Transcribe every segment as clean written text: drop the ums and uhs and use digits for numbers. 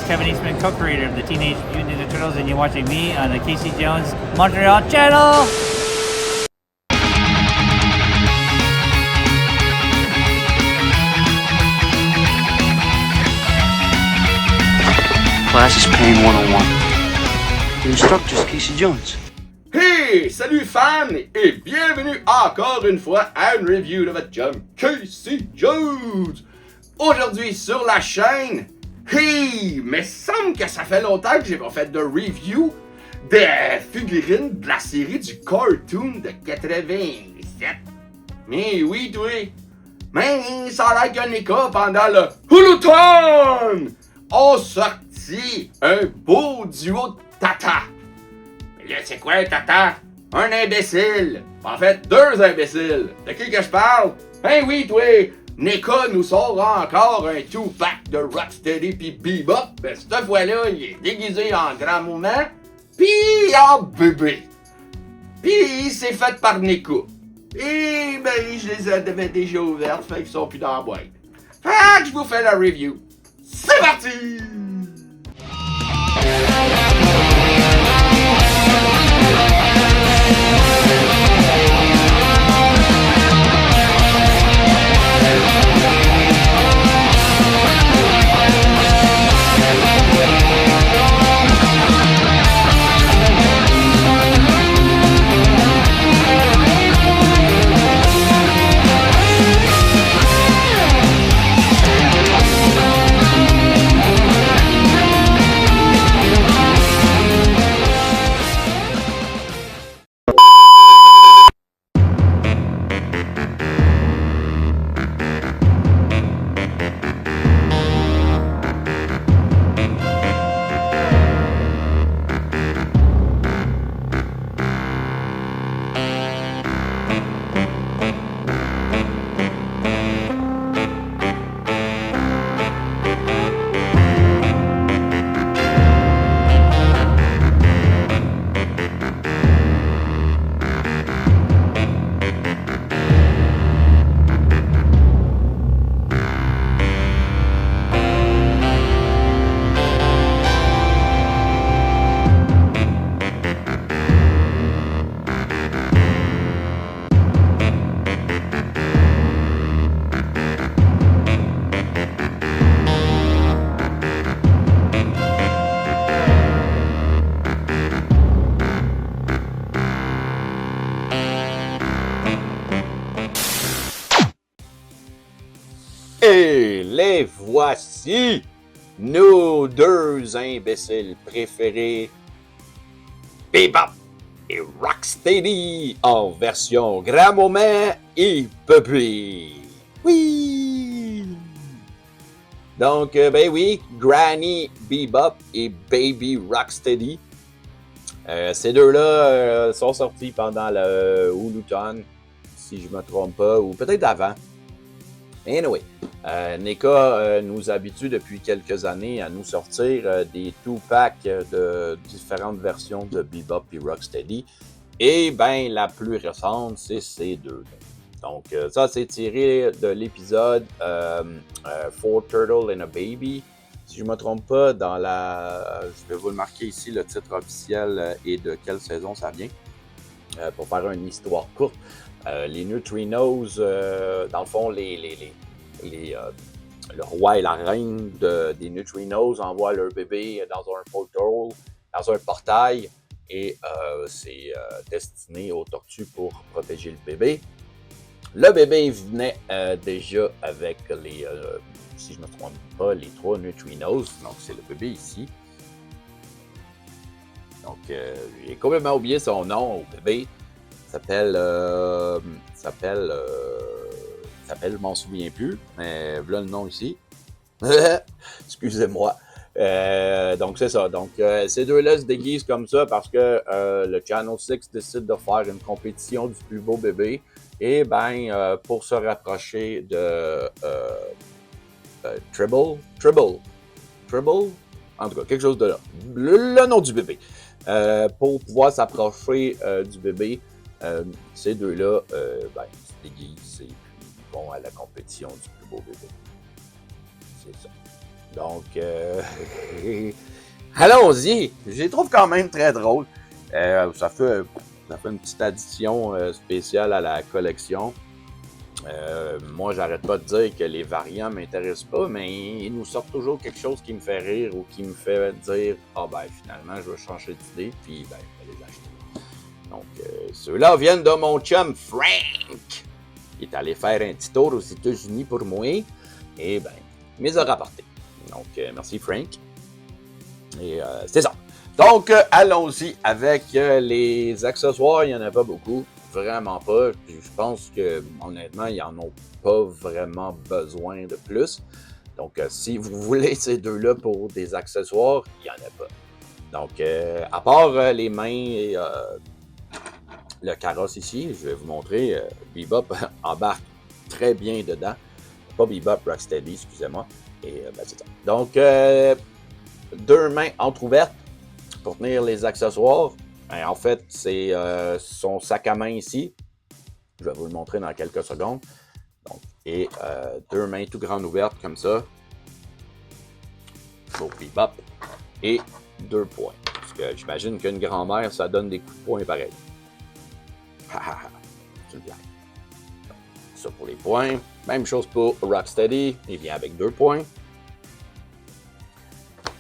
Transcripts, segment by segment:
Kevin Eastman, co-creator of the Teenage Mutant Ninja Turtles, and you're watching me on the Casey Jones Montreal channel. Class is Pain 101. The instructor's Casey Jones. Hey! Salut fans! Et bienvenue encore une fois à une review de votre chum Casey Jones! Aujourd'hui sur la chaîne, hey! Mais semble que ça fait longtemps que j'ai pas fait de review des figurines de la série du cartoon de 87. Mais oui, toi! Mais ça a l'air que Nika, pendant le Huluton, ont sorti un beau duo de tata. Mais là, c'est quoi un tata? Un imbécile! En fait, deux imbéciles! De qui que je parle? Ben oui, toi! Nika nous sort encore un 2-pack de Rocksteady pis Bebop. Ben cette fois-là, il est déguisé en grand-maman pis en bébé. Pis c'est fait par Nika. Et ben, je les avais déjà ouvertes, fait qu'ils sont plus dans la boîte. Fait que je vous fais la review. C'est parti! Et les voici, nos deux imbéciles préférés, Bebop et Rocksteady en version grand-maman et bébé. Oui! Donc, ben oui, Granny Bebop et Baby Rocksteady. Ces deux-là sont sortis pendant le Huluton, si je ne me trompe pas, ou peut-être avant. Anyway, Nika nous habitue depuis quelques années à nous sortir des 2-packs de différentes versions de Bebop et Rocksteady. Et ben la plus récente, c'est ces deux. Donc ça, c'est tiré de l'épisode Four Turtle and a Baby. Si je ne me trompe pas, dans je vais vous le marquer ici, le titre officiel et de quelle saison ça vient, pour faire une histoire courte. Les Neutrinos, dans le fond, le roi et la reine des Neutrinos envoient leur bébé dans un portail, et c'est destiné aux tortues pour protéger le bébé. Le bébé venait déjà avec si je ne me trompe pas, les 3 Neutrinos. Donc, c'est le bébé ici. Donc, j'ai complètement oublié son nom au bébé. S'appelle, je m'en souviens plus, mais voilà le nom ici. Excusez-moi. Donc, c'est ça. Donc, ces deux-là se déguisent comme ça parce que le Channel 6 décide de faire une compétition du plus beau bébé. Et ben, pour se rapprocher de Tribble, en tout cas, quelque chose de là. Le nom du bébé. Pour pouvoir s'approcher du bébé, ces deux-là se déguisent et puis vont à la compétition du plus beau bébé. C'est ça. Donc, allons-y. Je les trouve quand même très drôles. Ça fait une petite addition spéciale à la collection. Moi, j'arrête pas de dire que les variants m'intéressent pas, mais ils nous sortent toujours quelque chose qui me fait rire ou qui me fait dire « Ah ben, finalement, je vais changer d'idée, puis ben, je vais les acheter. » Donc, ceux-là viennent de mon chum Frank, qui est allé faire un petit tour aux États-Unis pour moi, et ben, il les a rapportés. Donc, merci Frank. Et c'est ça. Donc, allons-y avec les accessoires. Il n'y en a pas beaucoup. Vraiment pas. Je pense que, honnêtement, ils n'en ont pas vraiment besoin de plus. Donc, si vous voulez ces deux-là pour des accessoires, il n'y en a pas. Donc, à part les mains et le carrosse ici, je vais vous montrer. Bebop embarque très bien dedans. Pas Bebop, Rocksteady, excusez-moi. Et ben, c'est ça. Donc, deux mains entrouvertes pour tenir les accessoires. En fait, c'est son sac à main ici. Je vais vous le montrer dans quelques secondes. Donc, et deux mains tout grandes ouvertes comme ça. Pour Bebop. Et deux poings. Parce que j'imagine qu'une grand-mère, ça donne des coups de poing pareils. C'est une blague. Donc, ça pour les poings. Même chose pour Rocksteady. Il vient avec deux poings.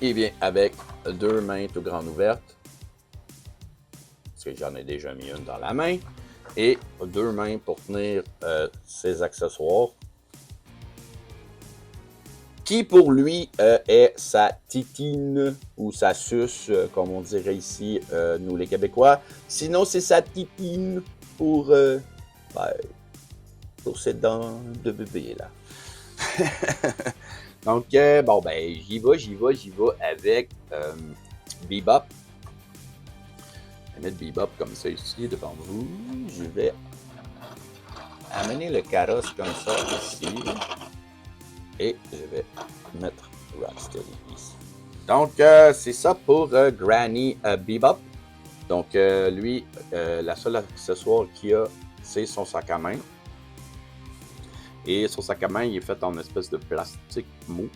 Il vient avec deux mains tout grandes ouvertes. Parce que j'en ai déjà mis une dans la main. Et deux mains pour tenir ses accessoires. Qui pour lui est sa titine ou sa suce, comme on dirait ici, nous les Québécois. Sinon, c'est sa titine pour ses dents de bébé, là. Donc, bon, ben, j'y vais avec Bebop. Je vais mettre Bebop comme ça ici devant vous. Je vais amener le carrosse comme ça ici. Et je vais mettre Rocksteady ici. Donc, c'est ça pour Granny Bebop. Donc, lui, la seule accessoire qu'il a, c'est son sac à main. Et son sac à main, il est fait en espèce de plastique mou.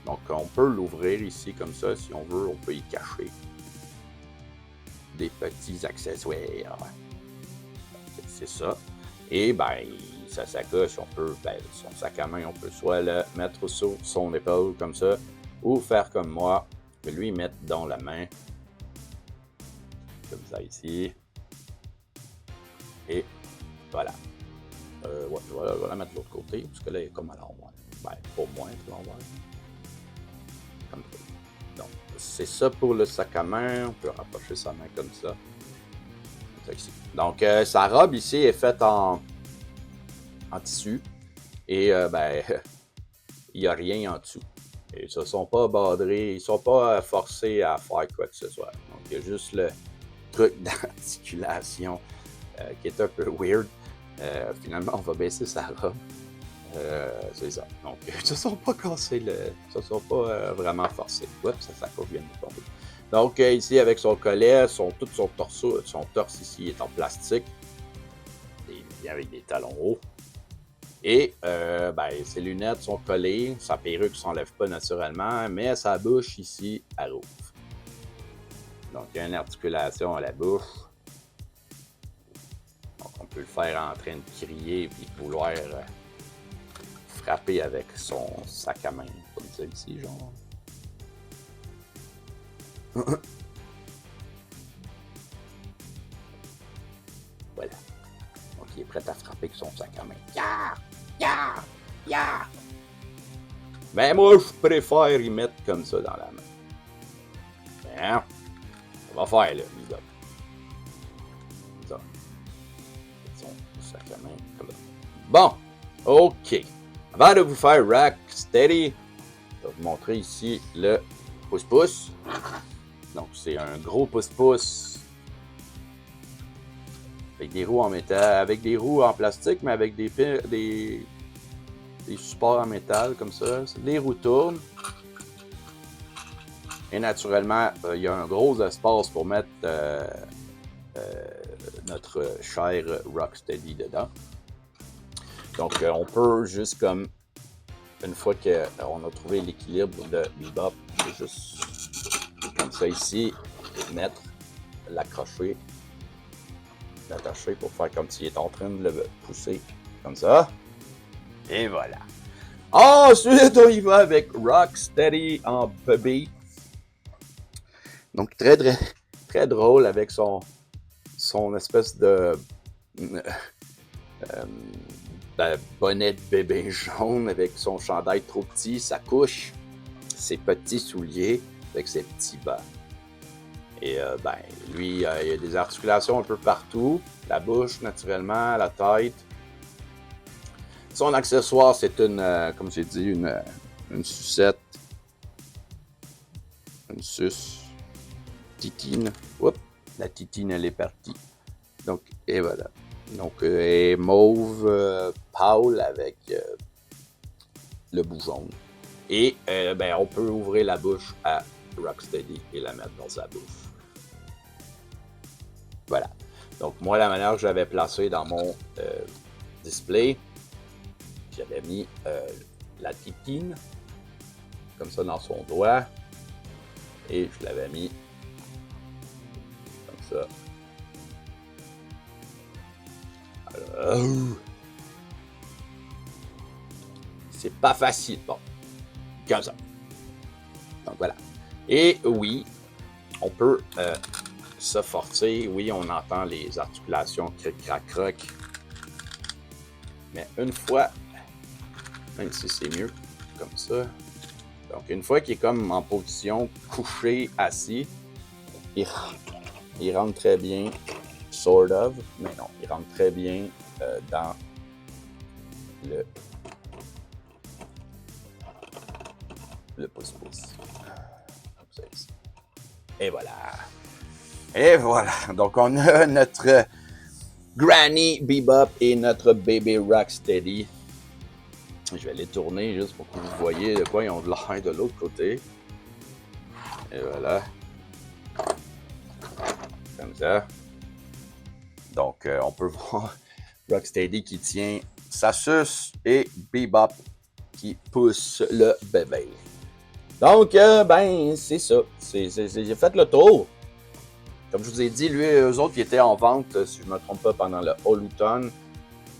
Donc, on peut l'ouvrir ici comme ça. Si on veut, on peut y cacher des petits accessoires. C'est ça. Et, ben, sa sacoche, on peut, ben, son sac à main, on peut soit le mettre sur son épaule comme ça, ou faire comme moi, lui mettre dans la main, comme ça ici. Et voilà. Ouais, je vais la mettre de l'autre côté, parce que là, il est comme à l'envers. Ben, pour moi, à l'envers. Comme ça. Donc, c'est ça pour le sac à main. On peut rapprocher sa main comme ça. Comme ça ici. Donc, sa robe ici est faite en tissu. Et, ben, il n'y a rien en dessous. Et ils ne sont pas badrés, ils ne sont pas forcés à faire quoi que ce soit. Donc, il y a juste le truc d'articulation qui est un peu weird. Finalement, on va baisser sa robe. C'est ça. Donc, ils ne se sont pas cassés, ils ne se sont pas vraiment forcés. Oups, ça sacoche vient de tomber. Donc, ici, avec son collet, tout son torse ici est en plastique. Et avec des talons hauts. Et ben, ses lunettes sont collées, sa perruque ne s'enlève pas naturellement, mais sa bouche ici, elle rouvre. Donc, il y a une articulation à la bouche. Donc, on peut le faire en train de crier et de vouloir frapper avec son sac à main, comme ça ici, genre. Voilà. Donc, il est prêt à frapper avec son sac à main. Ya! Mais moi, je préfère y mettre comme ça dans la main. Bien. On va faire, là, Bebop. Ça. Son sac à main, comme ça. Bon. OK. Avant de vous faire Rocksteady, je vais vous montrer ici le pouce-pouce. Donc, c'est un gros pouce-pouce avec des roues en métal, avec des roues en plastique, mais avec des supports en métal comme ça. Les roues tournent. Et naturellement, il y a un gros espace pour mettre notre cher Rocksteady dedans. Donc, on peut juste comme une fois qu'on a trouvé l'équilibre de Bebop, c'est juste comme ça ici, mettre, l'attacher pour faire comme s'il est en train de le pousser, comme ça. Et voilà. Ensuite, on y va avec Rocksteady en bébé. Donc, très, très, très drôle avec son espèce de bonnet de bébé jaune avec son chandail trop petit, sa couche, ses petits souliers avec ses petits bas. Et lui, il a des articulations un peu partout, la bouche naturellement, la tête. Son accessoire, c'est comme j'ai dit, une sucette, une suce, titine. Oups, la titine, elle est partie. Donc, et voilà. Donc, elle est mauve pâle avec le bout jaune. Et on peut ouvrir la bouche à Rocksteady et la mettre dans sa bouche. Voilà. Donc, moi, la manière que j'avais placé dans mon display, j'avais mis la titine, comme ça, dans son doigt. Et je l'avais mis comme ça. Alors, c'est pas facile. Bon, comme ça. Donc, voilà. Et oui, on peut se forcer. Oui, on entend les articulations cric-crac-croc. Mais une fois, même si c'est mieux, comme ça. Donc, une fois qu'il est comme en position couché, assis, il rentre très bien, sort of, mais non, il rentre très bien dans le pouce-pouce. Comme ça ici. Et voilà. Et voilà. Donc, on a notre Granny Bebop et notre bébé Rocksteady. Je vais les tourner juste pour que vous voyez de quoi ils ont de l'air de l'autre côté. Et voilà. Comme ça. Donc, on peut voir Rocksteady qui tient sa suce et Bebop qui pousse le bébé. Donc, c'est ça. J'ai fait le tour. Comme je vous ai dit, eux autres qui étaient en vente, si je ne me trompe pas, pendant le All-Luton.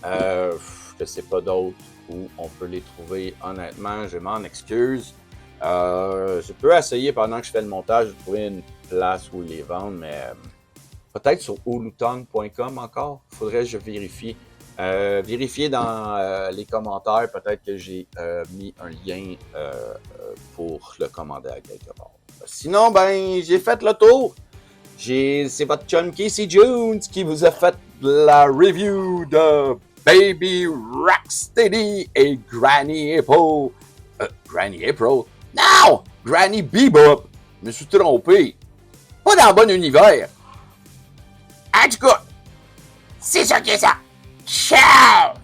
Je ne sais pas d'autres où on peut les trouver. Honnêtement, je m'en excuse. Je peux essayer pendant que je fais le montage de trouver une place où ils les vendent, mais peut-être sur allluton.com encore. Il faudrait que je vérifie. Vérifiez dans les commentaires. Peut-être que j'ai mis un lien pour le commander à quelque part. Sinon, j'ai fait le tour. C'est votre chum Casey Jones qui vous a fait la review de Baby Rocksteady et Granny April. Granny April? Non! Granny Bebop! Je me suis trompé. Pas dans le bon univers. En tout cas, c'est ça qui est ça. Ciao!